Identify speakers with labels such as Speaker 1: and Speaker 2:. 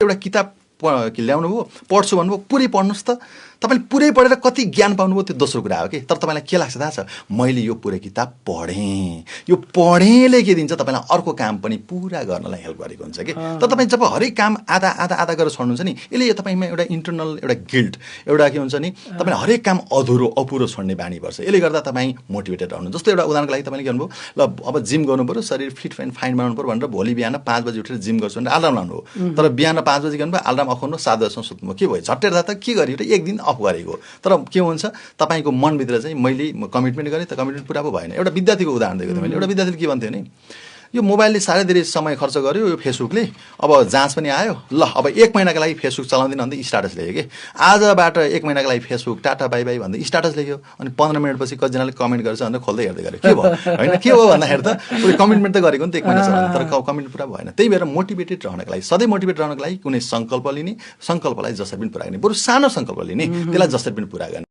Speaker 1: एउटा किताब ल्याउनु भयो, पढ्छु भन्नुभयो, पुरै पढ्नुहोस् त। तपाईँले पुरै पढेर कति ज्ञान पाउनुभयो त्यो दोस्रो कुरा हो कि। तर तपाईँलाई के लाग्छ थाहा छ, मैले यो पुरै किताब पढेँ, यो पढेले के दिन्छ तपाईँलाई अर्को काम पनि पुरा गर्नलाई हेल्प गरेको हुन्छ कि। तर तपाईँ जब हरेक काम आधा आधा आधा गरेर छोड्नुहुन्छ नि, यसले तपाईँमा एउटा इन्टरनल एउटा गिल्ट, एउटा के हुन्छ नि, तपाईँले हरेक काम अपुरो छोड्ने बानी पर्छ। यसले गर्दा तपाईँ मोटिभेटेड रहनु। जस्तो एउटा उदाहरणको लागि तपाईँले के भन्नुभयो, ल अब जिम गर्नु पऱ्यो, शरीर फिट एन्ड फाइन बनाउनु पऱ्यो भनेर भोलि बिहान 5 बजी उठेर जिम गर्छु भनेर अलार्म लाउनु हो। तर बिहान 5 बजी गर्नुभयो, अलार्म अफ गर्नु, 7 बजीसम्म सुत्नुभयो, के भयो? झट्टै रात के गरियो र एक दिन अफ गरेको। तर के हुन्छ, तपाईँको मनभित्र चाहिँ मैले कमिटमेन्ट गरेँ, त कमिटमेन्ट पुरा पो भएन। एउटा विद्यार्थीको उदाहरण दिएको थिएँ मैले। एउटा विद्यार्थीले के भन्थ्यो भने, यो मोबाइलले साह्रै धेरै समय खर्च गर्यो, यो फेसबुकले, अब जाँच पनि आयो, ल अब 1 महिनाको लागि फेसबुक चलाउँदैन भन्दै स्ट्याटस लेख्यो कि। आजबाट 1 महिनाको लागि फेसबुक टाटा बाई बाई भन्दै स्ट्याटस लेख्यो। अनि 15 मिनटपछि कतिजनाले कमेन्ट गर्छ भनेर खोल्दै हेर्दै गऱ्यो। के भयो? होइन, के हो भन्दाखेरि त उसले कमिटमेन्ट त गरेको नि त 1 महिना चलाउने, तर कमिटमेन्ट पुरा भएन। त्यही भएर मोटिभेटेड रहनको लागि, सधैँ मोटिभेट रहनको लागि कुनै सङ्कल्प लिने, सङ्कल्पलाई जसरी पनि पुरा गर्ने, बरु सानो सङ्कल्प लिने, त्यसलाई जसरी पनि पुरा गर्ने।